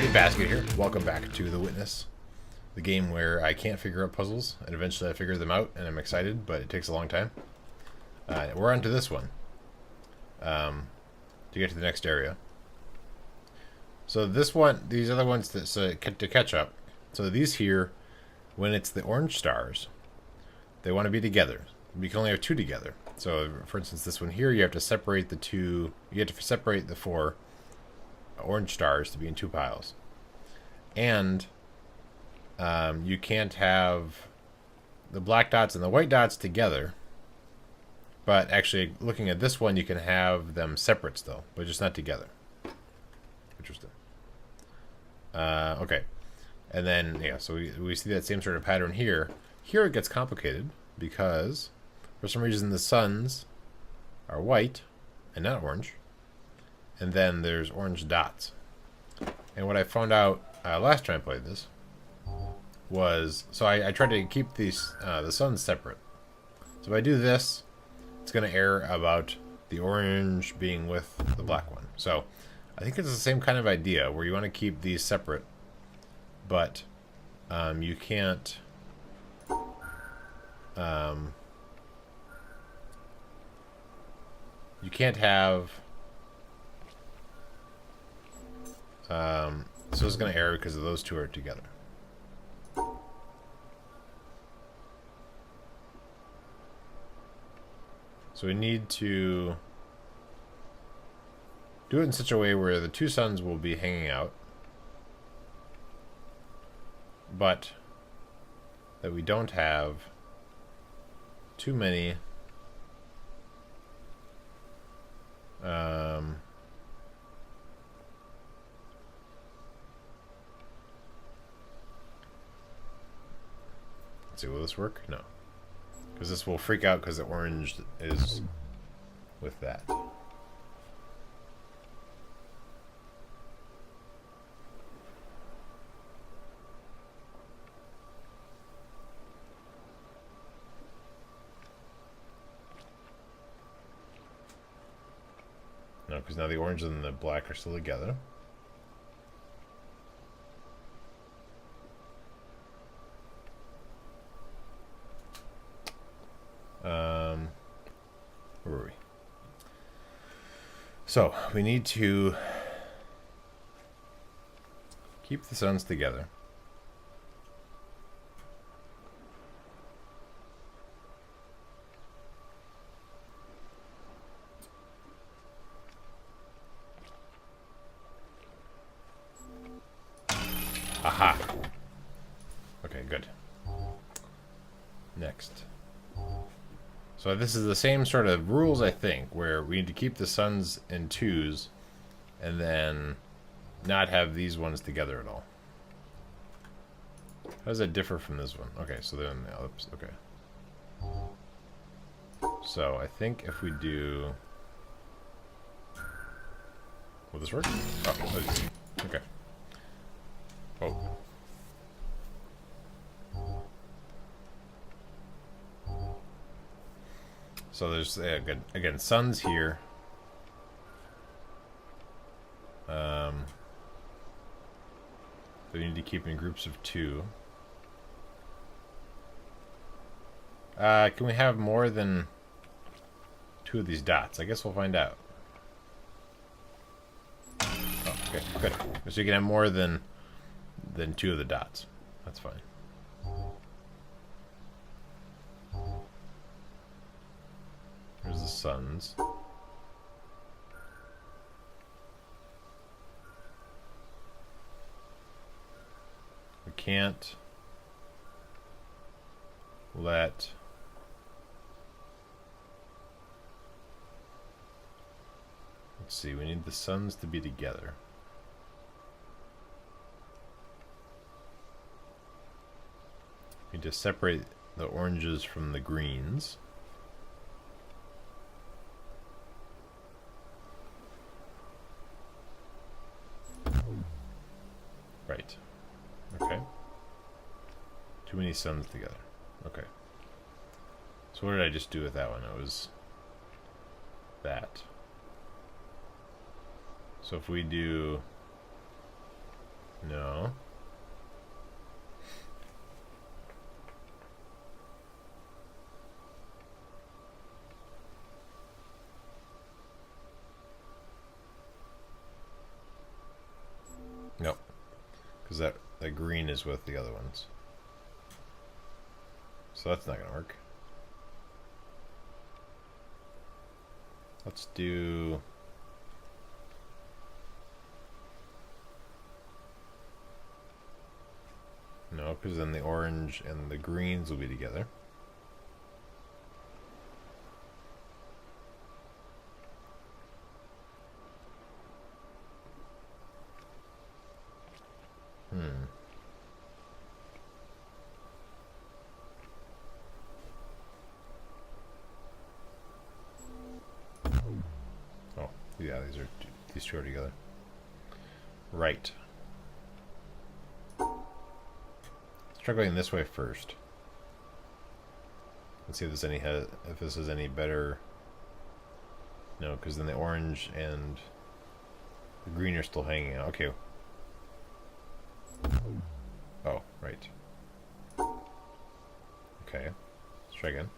Hey, Basket here. Welcome back to The Witness, the game where I can't figure out puzzles, and eventually I figure them out, and I'm excited, but it takes a long time. We're on to this one, to get to the next area. So this one, these other ones that to catch up. So these here, when it's the orange stars, they want to be together. We can only have two together. So, for instance, this one here, you have to separate the two. You have to separate the four orange stars to be in two piles, and you can't have the black dots and the white dots together. But actually, looking at this one, you can have them separate still, but just not together. Interesting. Okay, and then yeah, so we see that same sort of pattern here. Here it gets complicated because for some reason the suns are white and not orange. And then there's orange dots. And what I found out last time I played this was, so I tried to keep these the suns separate. So if I do this, it's going to error about the orange being with the black one. So I think it's the same kind of idea where you want to keep these separate, but you can't have. So it's going to error because of those two are together. So we need to do it in such a way where the two suns will be hanging out, but that we don't have too many let's see, will this work? No. Because this will freak out because the orange is with that. No, because now the orange and the black are still together. Where were we? So we need to keep the suns together. Aha. Okay, good. Next. So this is the same sort of rules, I think, where we need to keep the suns in twos and then not have these ones together at all. How does that differ from this one? Okay, so then, oops, okay. So I think if we do... Will this work? Oh, okay. Oh. So there's, again, suns here. So you need to keep in groups of two. Can we have more than two of these dots? I guess we'll find out. Oh, okay, good. So you can have more than two of the dots. That's fine. Here's the suns. We can't let let's see, we need the suns to be together. We need to separate the oranges from the greens. Right. Okay. Too many suns together. Okay. So what did I just do with that one? It was that. So if we do No. Nope. Because that green is with the other ones. So that's not going to work. Let's do... No, because then the orange and the greens will be together. Oh, yeah, these two are together. Right. Let's try going this way first. Let's see if if this is any better. No, because then the orange and the green are still hanging out. Okay. Oh, right. Okay. Let's try again.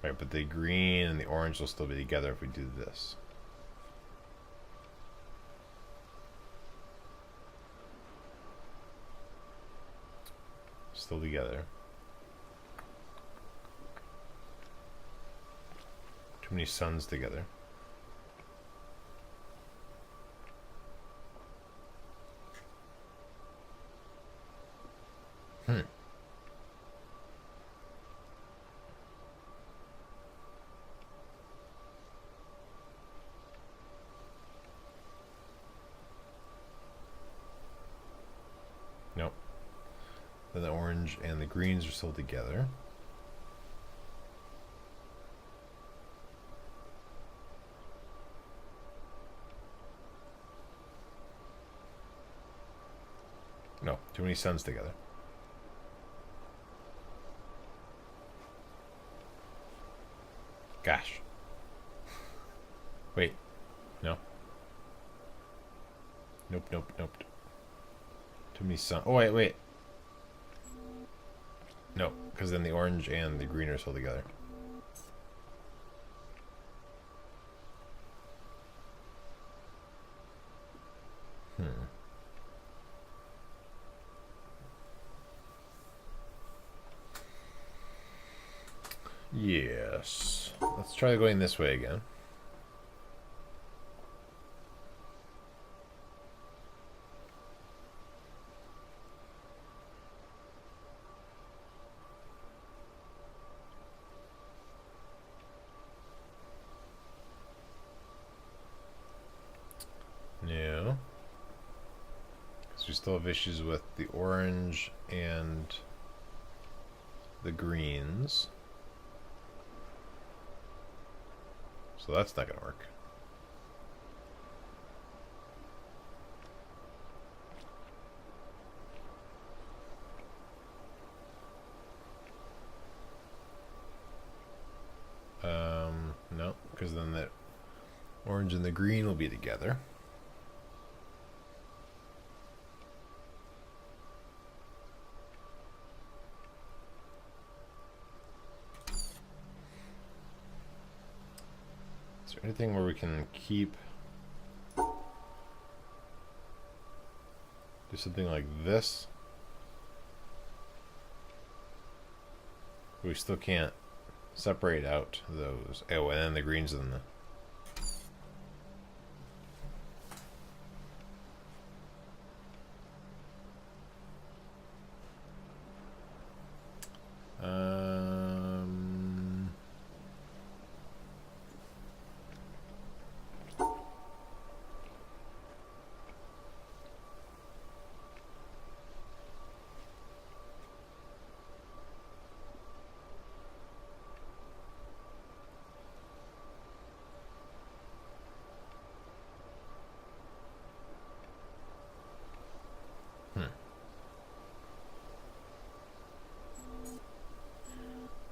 Right, but the green and the orange will still be together if we do this. Still together. Too many suns together. Nope. Then the orange and the greens are still together. No, too many suns together. Gosh. Wait. No. Nope, nope, nope. Too many sun. Oh, wait. No, because then the orange and the green are still together. Yes. Let's try going this way again. No. Because we still have issues with the orange and the greens. So that's not going to work. No, because then the orange and the green will be together. Is there anything where we can keep... do something like this? We still can't separate out those. Oh, and then the greens and the...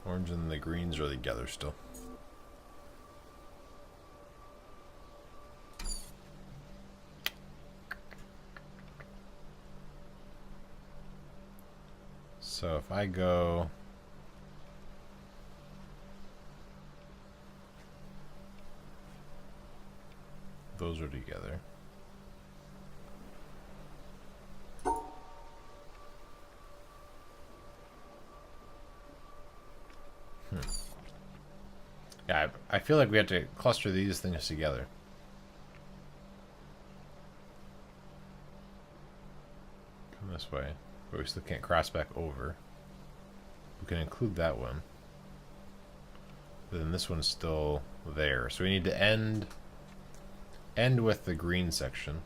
Orange and the greens are together still. So if I go... Those are together. Yeah, I feel like we have to cluster these things together. Come this way, but we still can't cross back over. We can include that one. But then this one's still there. So we need to end with the green section.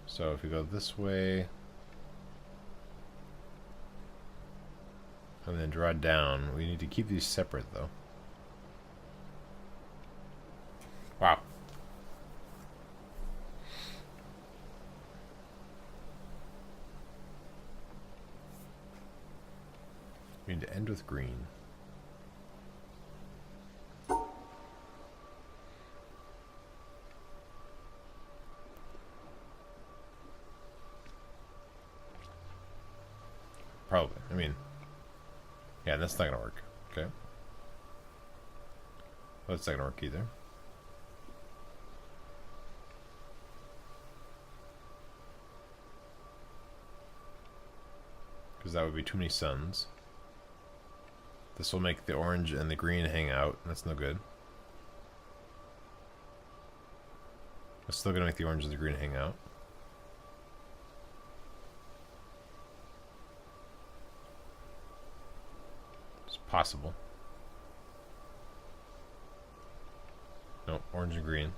So if we go this way and then draw down, we need to keep these separate though. Wow. We need to end with green. Probably. I mean, yeah, that's not gonna work. Okay. Well, that's not gonna work either. Because that would be too many suns. This will make the orange and the green hang out. That's no good. It's still gonna make the orange and the green hang out. It's possible. Nope, orange and green.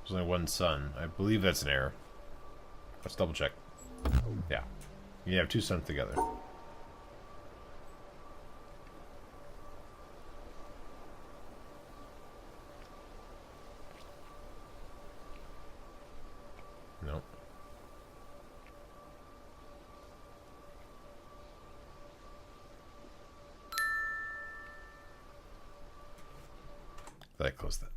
There's only one sun. I believe that's an error. Let's double check. Yeah. You have two suns together. Nope. Thought I closed that.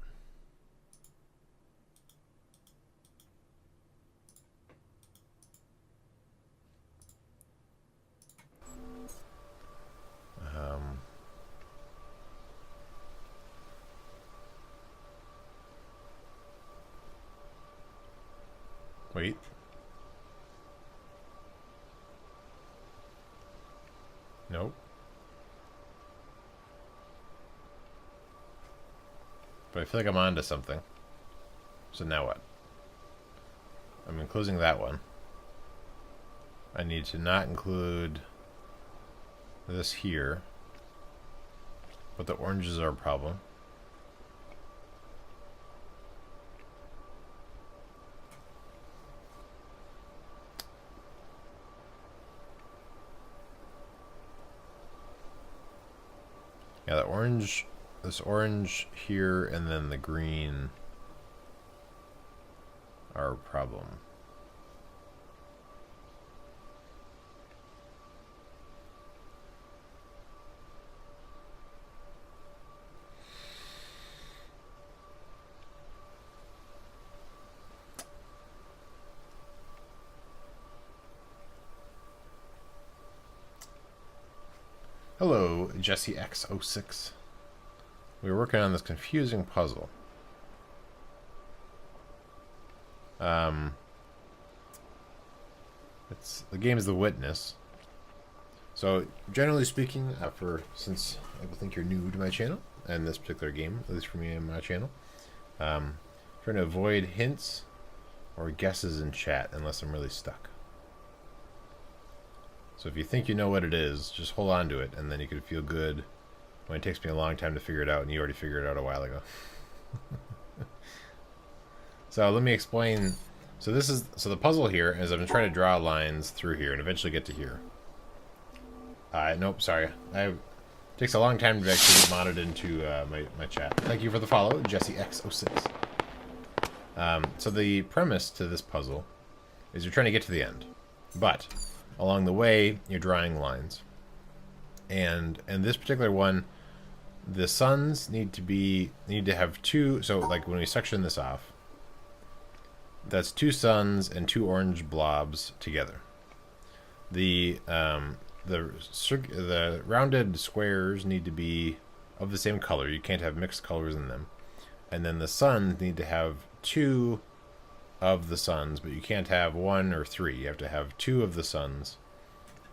Wait. Nope. But I feel like I'm onto something. So now what? I'm including that one. I need to not include this here. But the oranges are a problem. Yeah, the orange, this orange here, and then the green are a problem. Hello, Jesse X06. We were working on this confusing puzzle. The game is The Witness. So, generally speaking, since I think you're new to my channel, and this particular game, at least for me and my channel, trying to avoid hints or guesses in chat unless I'm really stuck. So if you think you know what it is, just hold on to it, and then you can feel good when it takes me a long time to figure it out, and you already figured it out a while ago. So let me explain. So the puzzle here is I've been trying to draw lines through here and eventually get to here. Nope, sorry. It takes a long time to actually get modded into my chat. Thank you for the follow, Jesse X06. So the premise to this puzzle is you're trying to get to the end, but along the way, you're drawing lines. And this particular one, the suns need to have two, so like when we section this off, that's 2 suns and 2 orange blobs together. The rounded squares need to be of the same color. You can't have mixed colors in them. And then the suns need to have 2 of the suns, but you can't have 1 or 3. You have to have 2 of the suns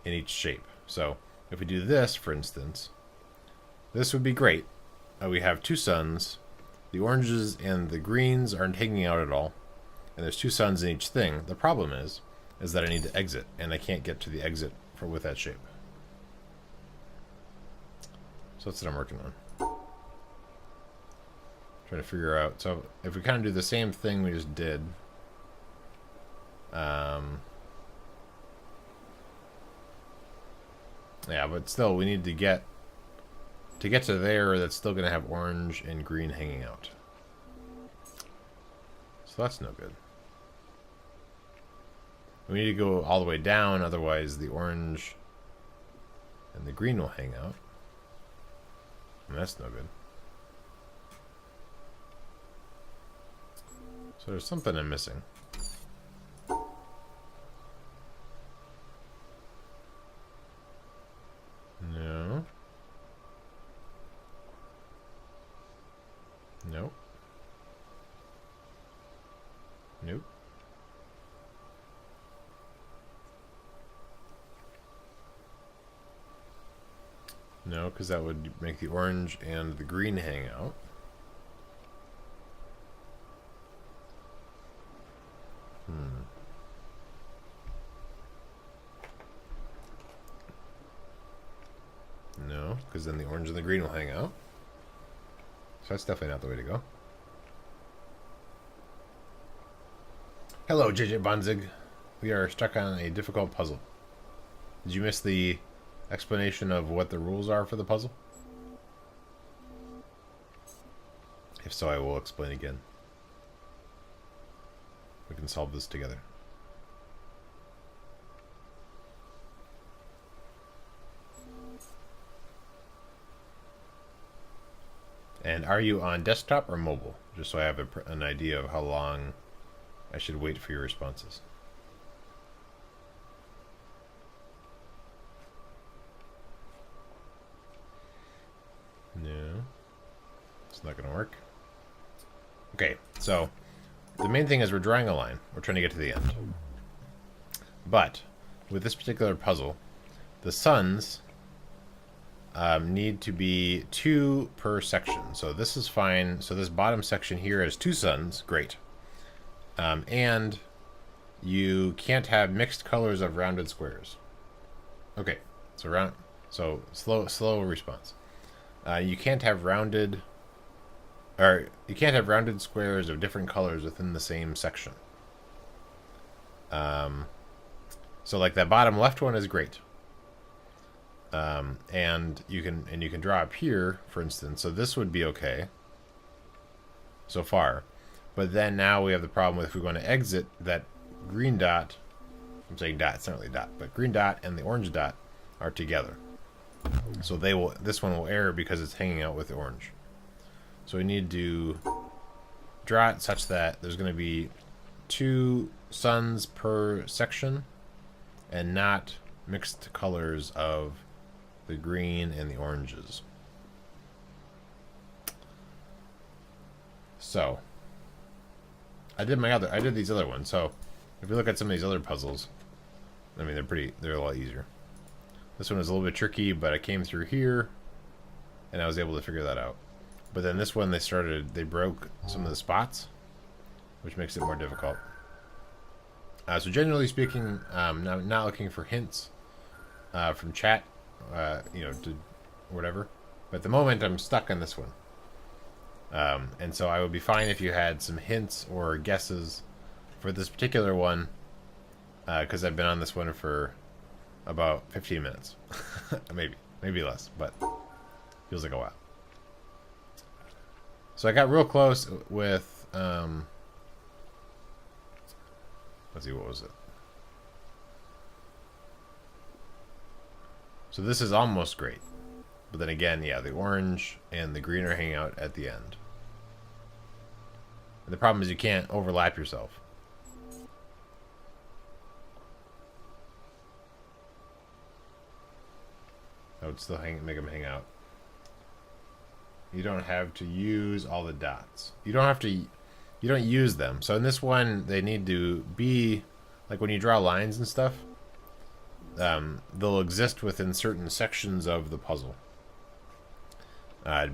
in each shape. So if we do this, for instance, this would be great. We have 2 suns. The oranges and the greens aren't hanging out at all. And there's 2 suns in each thing. The problem is that I need to exit, and I can't get to the exit with that shape. So that's what I'm working on. Trying to figure out. So if we kind of do the same thing we just did. Yeah, but still, we need to get to there. That's still going to have orange and green hanging out. So that's no good. We need to go all the way down, otherwise the orange and the green will hang out. And that's no good. So there's something I'm missing. No. Nope. Nope. No, because that would make the orange and the green hang out. No, because then the orange and the green will hang out. So that's definitely not the way to go. Hello, JJ Bonzig. We are stuck on a difficult puzzle. Did you miss the explanation of what the rules are for the puzzle? If so, I will explain again. We can solve this together. And are you on desktop or mobile? Just so I have an idea of how long I should wait for your responses. No, it's not going to work. Okay, so the main thing is we're drawing a line. We're trying to get to the end. But with this particular puzzle, the suns need to be 2 per section. So this is fine. So this bottom section here has 2 suns. Great. And you can't have mixed colors of rounded squares. Okay, so slow response. You can't have rounded squares of different colors within the same section. So like that bottom left one is great. And you can draw up here, for instance. So this would be okay so far. But then now we have the problem with if we want to exit that green dot. I'm saying dot, it's not really dot, but green dot and the orange dot are together. So this one will error because it's hanging out with the orange. So we need to draw it such that there's going to be 2 suns per section and not mixed colors of the green and the oranges. So I did these other ones. So if you look at some of these other puzzles, I mean they're a lot easier. This one was a little bit tricky, but I came through here and I was able to figure that out. But then this one they broke some of the spots, which makes it more difficult. So generally speaking, not looking for hints from chat, to whatever. But at the moment, I'm stuck on this one. And so I would be fine if you had some hints or guesses for this particular one, because I've been on this one for about 15 minutes. maybe less, but feels like a while. So I got real close with, let's see, what was it? So this is almost great. But then again, yeah, the orange and the green are hanging out at the end. And the problem is you can't overlap yourself. That would still make them hang out. You don't have to use all the dots. You don't use them. So in this one, they need to be, like when you draw lines and stuff, they'll exist within certain sections of the puzzle.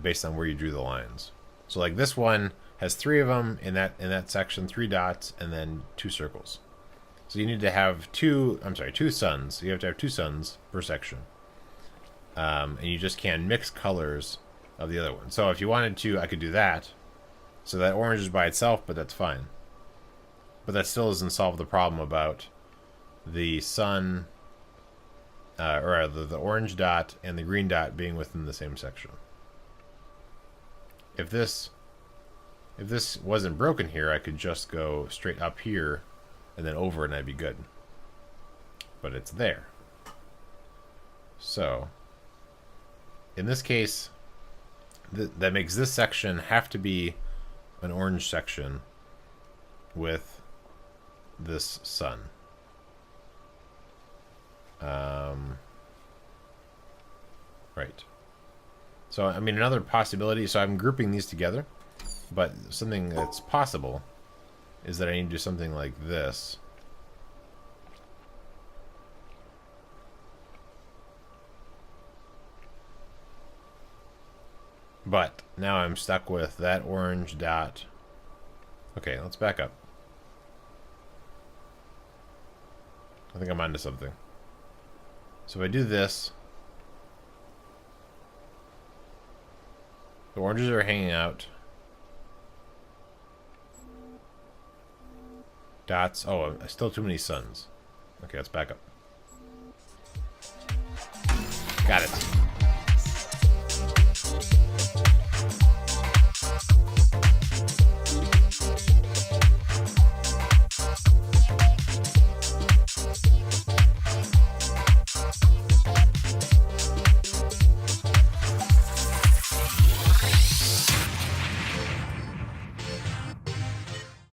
Based on where you drew the lines. So like this one has 3 of them in that section, 3 dots, and then 2 circles. So you need to have 2 suns. You have to have 2 suns per section. And you just can mix colors of the other one. So if you wanted to, I could do that. So that orange is by itself, but that's fine. But that still doesn't solve the problem about the sun, or the orange dot and the green dot being within the same section. If this wasn't broken here, I could just go straight up here and then over and I'd be good. But it's there. So, in this case, that makes this section have to be an orange section with this sun. Right. So, I mean, another possibility, so I'm grouping these together, but something that's possible is that I need to do something like this. But now I'm stuck with that orange dot. Okay, let's back up. I think I'm onto something. So if I do this, the oranges are hanging out. Dots. Oh, still too many suns. Okay, let's back up. Got it.